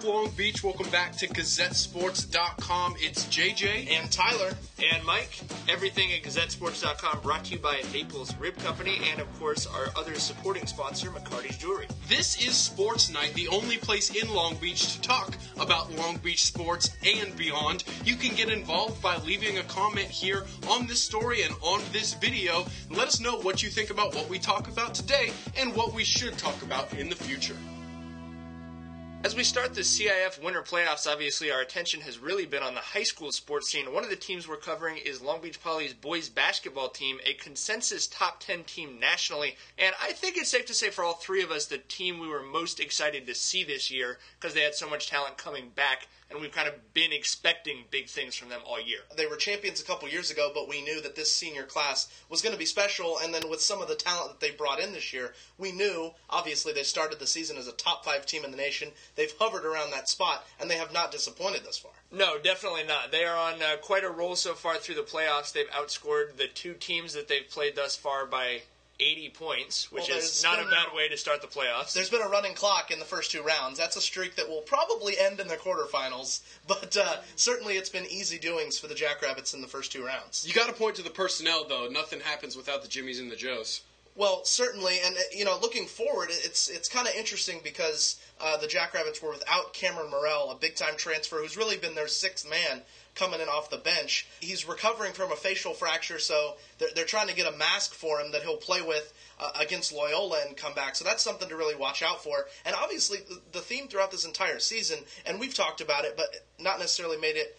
up, Long Beach? Welcome back to GazetteSports.com. It's JJ. And Tyler. And Mike. Everything at GazetteSports.com brought to you by Naples Rib Company and, of course, our other supporting sponsor, McCarty's Jewelry. This is Sports Night, the only place in Long Beach to talk about Long Beach sports and beyond. You can get involved by leaving a comment here on this story and on this video. And let us know what you think about what we talk about today and what we should talk about in the future. As we start the CIF Winter Playoffs, obviously our attention has really been on the high school sports scene. One of the teams we're covering is Long Beach Poly's boys basketball team, a consensus top 10 team nationally. And I think it's safe to say for all three of us, the team we were most excited to see this year because they had so much talent coming back. And we've kind of been expecting big things from them all year. They were champions a couple years ago, but we knew that this senior class was going to be special. And then with some of the talent that they brought in this year, we knew, obviously, they started the season as a top 5 team in the nation. They've hovered around that spot, and they have not disappointed thus far. No, definitely not. They are on quite a roll so far through the playoffs. They've outscored the two teams that they've played thus far by 80 points, which is not a bad way to start the playoffs. There's been a running clock in the first 2 rounds. That's a streak that will probably end in the quarterfinals, but certainly it's been easy doings for the Jackrabbits in the first 2 rounds. You got to point to the personnel, though. Nothing happens without the Jimmies and the Joes. Well, certainly, and looking forward, it's kind of interesting because the Jackrabbits were without Cameron Morrell, a big-time transfer who's really been their 6th man coming in off the bench. He's recovering from a facial fracture, so they're trying to get a mask for him that he'll play with against Loyola and come back. So that's something to really watch out for. And obviously, the theme throughout this entire season, and we've talked about it, but not necessarily made it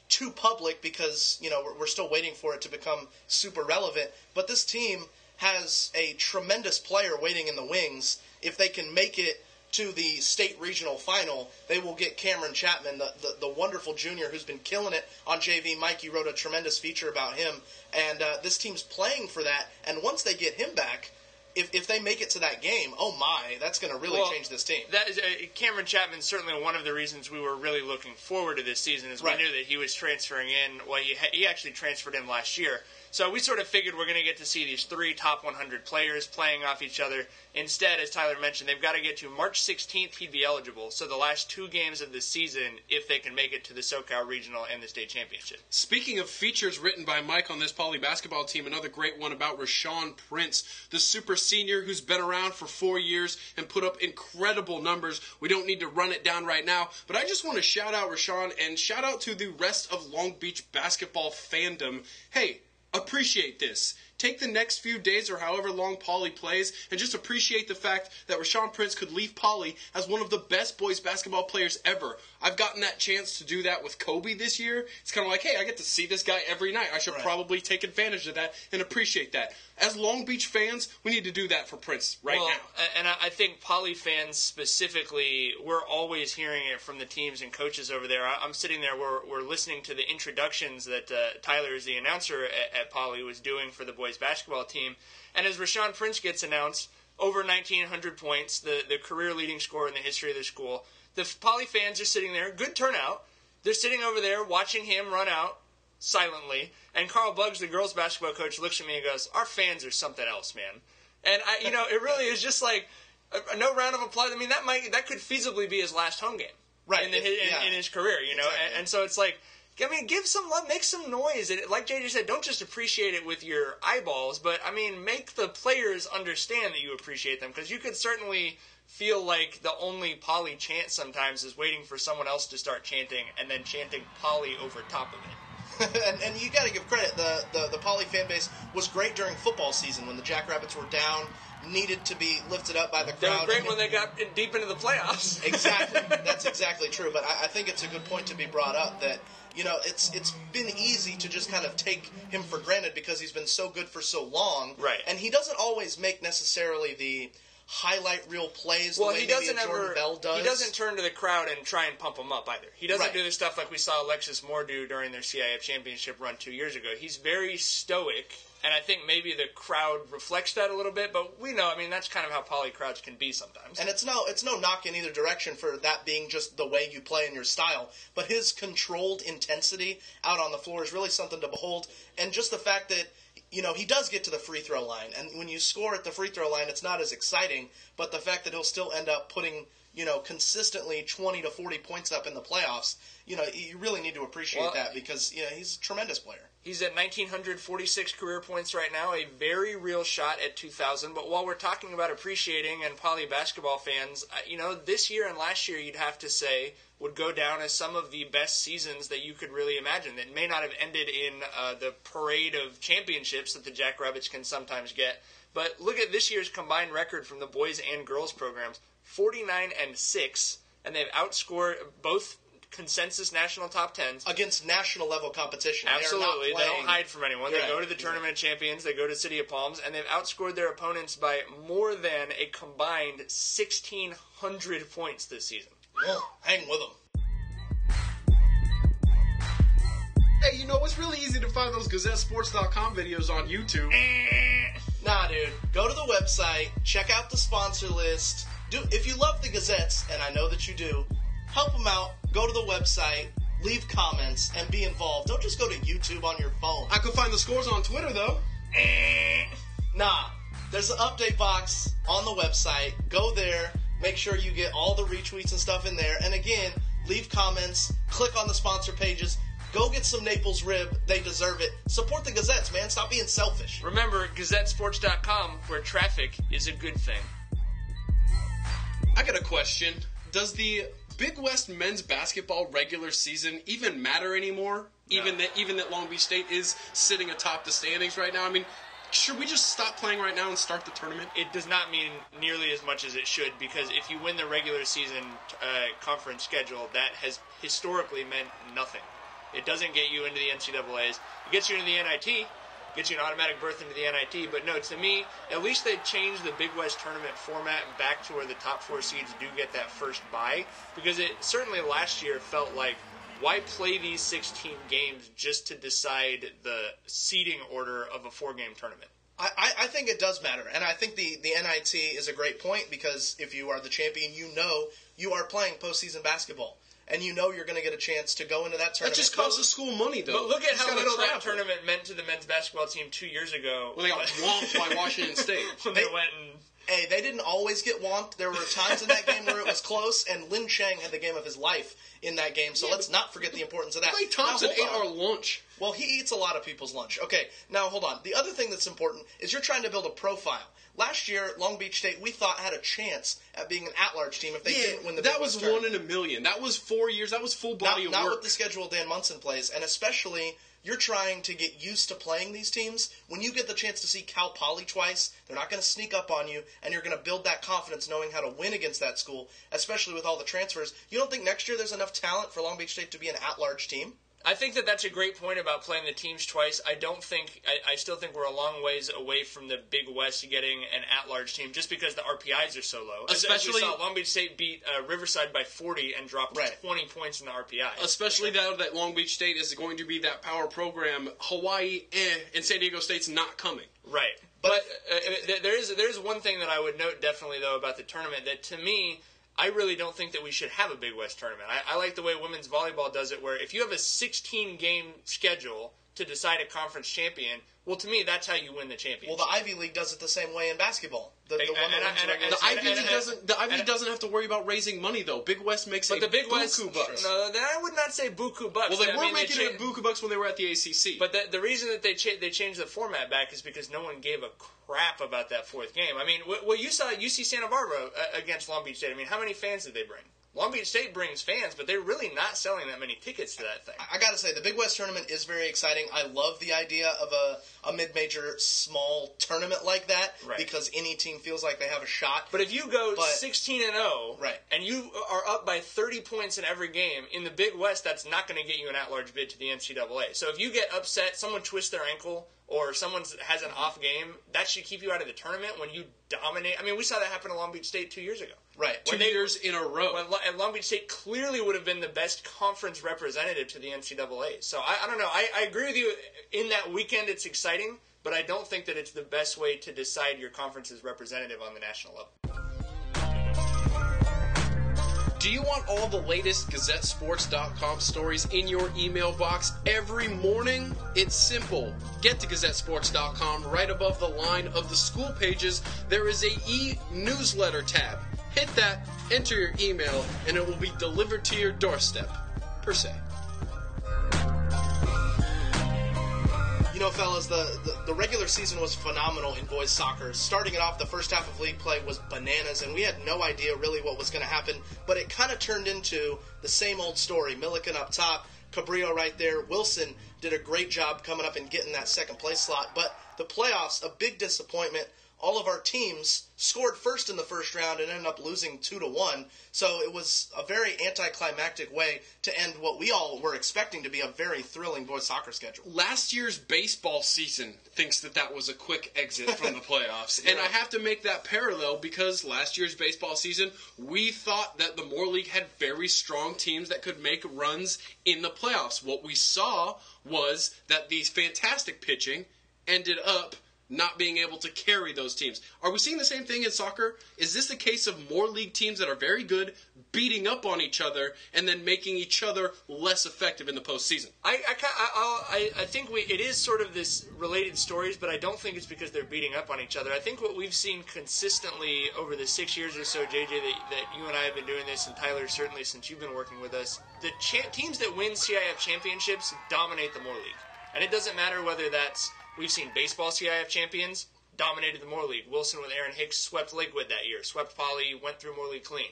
too public because we're still waiting for it to become super relevant. But this team has a tremendous player waiting in the wings. If they can make it to the state regional final, they will get Cameron Chapman, the wonderful junior who's been killing it on JV. Mike, you wrote a tremendous feature about him, and this team's playing for that. And once they get him back, if they make it to that game, oh my, that's going to really change this team. That is, Cameron Chapman's certainly one of the reasons we were really looking forward to this season is we knew that he was transferring in. Well, he actually transferred in last year. So we sort of figured we're going to get to see these 3 top 100 players playing off each other. Instead, as Tyler mentioned, they've got to get to March 16th, he'd be eligible. So the last 2 games of the season, if they can make it to the SoCal Regional and the state championship. Speaking of features written by Mike on this Poly basketball team, another great one about Rashawn Prince, the super senior who's been around for 4 years and put up incredible numbers. We don't need to run it down right now, but I just want to shout out Rashawn and shout out to the rest of Long Beach basketball fandom. Hey, appreciate this. Take the next few days or however long Poly plays and just appreciate the fact that Rashawn Prince could leave Poly as one of the best boys basketball players ever. I've gotten that chance to do that with Kobe this year. It's kind of like, hey, I get to see this guy every night. I should probably take advantage of that and appreciate that. As Long Beach fans, we need to do that for Prince now. And I think Poly fans specifically, we're always hearing it from the teams and coaches over there. I'm sitting there, we're listening to the introductions that Tyler, as the announcer at Poly, was doing for the boys basketball team. And as Rashawn Prince gets announced, over 1,900 points, the career leading scorer in the history of the school. The Poly fans are sitting there, good turnout. They're sitting over there watching him run out silently. And Carl Buggs, the girls basketball coach, looks at me and goes, "Our fans are something else, man." And it really is just like no round of applause. I mean, that could feasibly be his last home game, in his career, Exactly. And so it's like, I mean, give some love, make some noise. And like JJ said, don't just appreciate it with your eyeballs, but, I mean, make the players understand that you appreciate them. Because you could certainly feel like the only Poly chant sometimes is waiting for someone else to start chanting and then chanting Poly over top of it. and you got to give credit. The Poly fan base was great during football season when the Jackrabbits were down, needed to be lifted up by the crowd. They were great when they got deep into the playoffs. Exactly. That's exactly true. But I think it's a good point to be brought up that, it's been easy to just kind of take him for granted because he's been so good for so long. Right. And he doesn't always make necessarily the highlight reel plays the way maybe Jordan Bell does. He doesn't turn to the crowd and try and pump them up either. He doesn't do the stuff like we saw Alexis Moore do during their CIF championship run 2 years ago. He's very stoic, and I think maybe the crowd reflects that a little bit, but we know, I mean, that's kind of how Poly crowds can be sometimes. And it's no knock in either direction for that being just the way you play in your style, but his controlled intensity out on the floor is really something to behold, and just the fact that he does get to the free throw line, and when you score at the free throw line, it's not as exciting, but the fact that he'll still end up putting consistently 20 to 40 points up in the playoffs, you really need to appreciate that because, he's a tremendous player. He's at 1,946 career points right now, a very real shot at 2,000. But while we're talking about appreciating and Poly basketball fans, this year and last year you'd have to say would go down as some of the best seasons that you could really imagine. That may not have ended in the parade of championships that the Jackrabbits can sometimes get. But look at this year's combined record from the boys and girls programs, 49-6, and they've outscored both consensus national top 10s against national level competition. Absolutely, they don't hide from anyone. They go to the tournament champions, they go to City of Palms, and they've outscored their opponents by more than a combined 1,600 points this season. Well, hang with them. Hey, it's really easy to find those GazetteSports.com videos on YouTube. Nah, dude. Go to the website, check out the sponsor list. If you love the Gazettes, and I know that you do, help them out. Go to the website, leave comments, and be involved. Don't just go to YouTube on your phone. I could find the scores on Twitter, though. Nah. There's an update box on the website. Go there. Make sure you get all the retweets and stuff in there. And again, leave comments. Click on the sponsor pages. Go get some Naples rib. They deserve it. Support the Gazettes, man. Stop being selfish. Remember, GazetteSports.com, where traffic is a good thing. I got a question. Does the Big West men's basketball regular season even matter anymore? No. Even that Long Beach State is sitting atop the standings right now? I mean, should we just stop playing right now and start the tournament? It does not mean nearly as much as it should, because if you win the regular season conference schedule, that has historically meant nothing. It doesn't get you into the NCAAs. It gets you into the NIT, gets you an automatic berth into the NIT. But no, to me, at least they changed the Big West tournament format back to where the top 4 seeds do get that first bye. Because it certainly last year felt like, why play these 16 games just to decide the seeding order of a 4-game tournament? I think it does matter. And I think the NIT is a great point, because if you are the champion, you are playing postseason basketball. And you're going to get a chance to go into that tournament. That just costs the school money, though. But look at how little that tournament meant to the men's basketball team 2 years ago. When they got whomped by Washington State. When they went and... Hey, they didn't always get whomped. There were times in that game where it was close, and Lin Chang had the game of his life in that game, so let's not forget the importance of that. Klay Thompson ate our lunch. Well, he eats a lot of people's lunch. Okay, now hold on. The other thing that's important is you're trying to build a profile. Last year, Long Beach State, we thought, had a chance at being an at-large team if they didn't win the Big West tournament. That was 1 in a million. That was 4 years. That was full body of work. Not with the schedule Dan Munson plays, and especially... You're trying to get used to playing these teams. When you get the chance to see Cal Poly twice, they're not going to sneak up on you, and you're going to build that confidence knowing how to win against that school, especially with all the transfers. You don't think next year there's enough talent for Long Beach State to be an at-large team? I think that's a great point about playing the teams twice. I still think we're a long ways away from the Big West getting an at-large team, just because the RPIs are so low. Especially, as we saw, Long Beach State beat Riverside by 40 and dropped 20 points in the RPI. Especially now that Long Beach State is going to be that power program. Hawaii and San Diego State's not coming. Right. But there's one thing that I would note definitely, though, about the tournament, that to me, I really don't think that we should have a Big West tournament. I like the way women's volleyball does it, where if you have a 16-game schedule to decide a conference champion, well, to me, that's how you win the championship. Well, the Ivy League does it the same way in basketball. The Ivy League doesn't have to worry about raising money, though. Big West makes buku bucks. No, I would not say buku bucks. Well, they were making it buku bucks when they were at the ACC. But the reason that they changed the format back is because no one gave a crap about that 4th game. I mean, well, you saw UC Santa Barbara against Long Beach State. I mean, how many fans did they bring? Long Beach State brings fans, but they're really not selling that many tickets to that thing. I gotta say, the Big West tournament is very exciting. I love the idea of a mid-major small tournament like that, because any team feels like they have a shot. But if you go 16-0, and you are up by 30 points in every game, in the Big West, that's not going to get you an at-large bid to the NCAA. So if you get upset, someone twists their ankle, or someone has an off game, that should keep you out of the tournament when you dominate. I mean, we saw that happen to Long Beach State 2 years ago. Right. 2 years in a row. And Long Beach State clearly would have been the best conference representative to the NCAA. So I don't know. I agree with you. In that weekend, it's exciting, but I don't think that it's the best way to decide your conference's representative on the national level. Do you want all the latest GazetteSports.com stories in your email box every morning? It's simple. Get to GazetteSports.com. Right above the line of the school pages, there is a e-newsletter tab. hit that, enter your email, and it will be delivered to your doorstep, per se. You know, fellas, the regular season was phenomenal in boys soccer. Starting it off, the first half of league play was bananas, and we had no idea really what was going to happen, but it kind of turned into the same old story. Milliken up top, Cabrillo right there. Wilson did a great job coming up and getting that second place slot, but the playoffs, a big disappointment. All of our teams scored first in the first round and ended up losing 2-1. So it was a very anticlimactic way to end what we all were expecting to be a very thrilling boys soccer schedule. Last year's baseball season thinks that was a quick exit from the playoffs. Yeah. And I have to make that parallel because last year's baseball season, we thought that the Moore League had very strong teams that could make runs in the playoffs. What we saw was that these fantastic pitching ended up not being able to carry those teams. Are we seeing the same thing in soccer? Is this the case of more league teams that are very good beating up on each other and then making each other less effective in the postseason? I think it is sort of this related stories, but I don't think it's because they're beating up on each other. I think what we've seen consistently over the 6 years or so, JJ, that you and I have been doing this, and Tyler, certainly since you've been working with us, the teams that win CIF championships dominate the Moore League. And it doesn't matter whether that's we've seen baseball CIF champions dominated the Moore League. Wilson with Aaron Hicks swept Lakewood that year. Swept Poly, went through Moore League clean.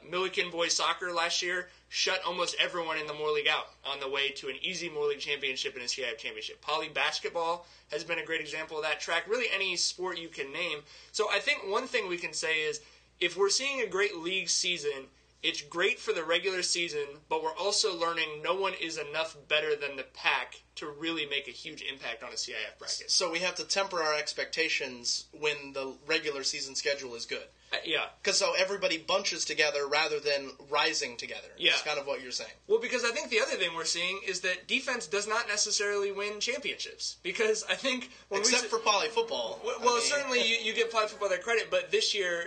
Milliken boys soccer last year shut almost everyone in the Moore League out on the way to an easy Moore League championship and a CIF championship. Poly basketball has been a great example of that track. Really any sport you can name. So I think one thing we can say is if we're seeing a great league season, it's great for the regular season, but we're also learning no one is enough better than the pack to really make a huge impact on a CIF bracket. So we have to temper our expectations when the regular season schedule is good. Yeah. Because so everybody bunches together rather than rising together. Yeah. That's kind of what you're saying. Well, because I think the other thing we're seeing is that defense does not necessarily win championships. Because I think except for poly football. Well, certainly you give poly football their credit, but this year,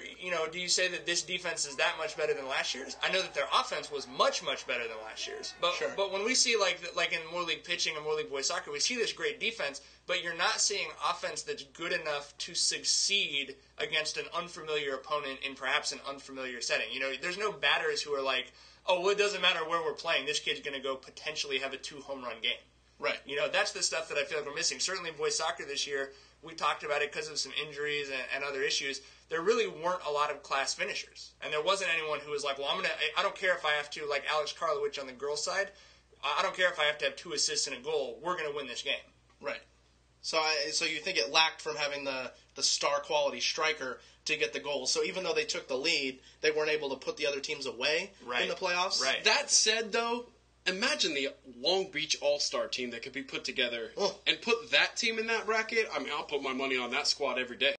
do you say that this defense is that much better than last year's? I know that their offense was much, much better than last year's. But sure. But when we see like in Moore League pitching and Moore League boys soccer, we see this great defense, but you're not seeing offense that's good enough to succeed against an unfamiliar opponent in perhaps an unfamiliar setting. There's no batters who are like, oh, well, it doesn't matter where we're playing. This kid's going to go potentially have a 2-home run game. Right. That's the stuff that I feel like we're missing. Certainly in boys soccer this year, we talked about it because of some injuries and other issues. There really weren't a lot of class finishers. And there wasn't anyone who was like, well, I don't care if I have to, like Alex Karlowicz on the girls' side, I don't care if I have to have 2 assists and a goal. We're going to win this game. Right. So you think it lacked from having the star quality striker to get the goals. So even though they took the lead, they weren't able to put the other teams away in the playoffs? Right. That said, though, imagine the Long Beach All-Star team that could be put together and put that team in that bracket. I'll put my money on that squad every day.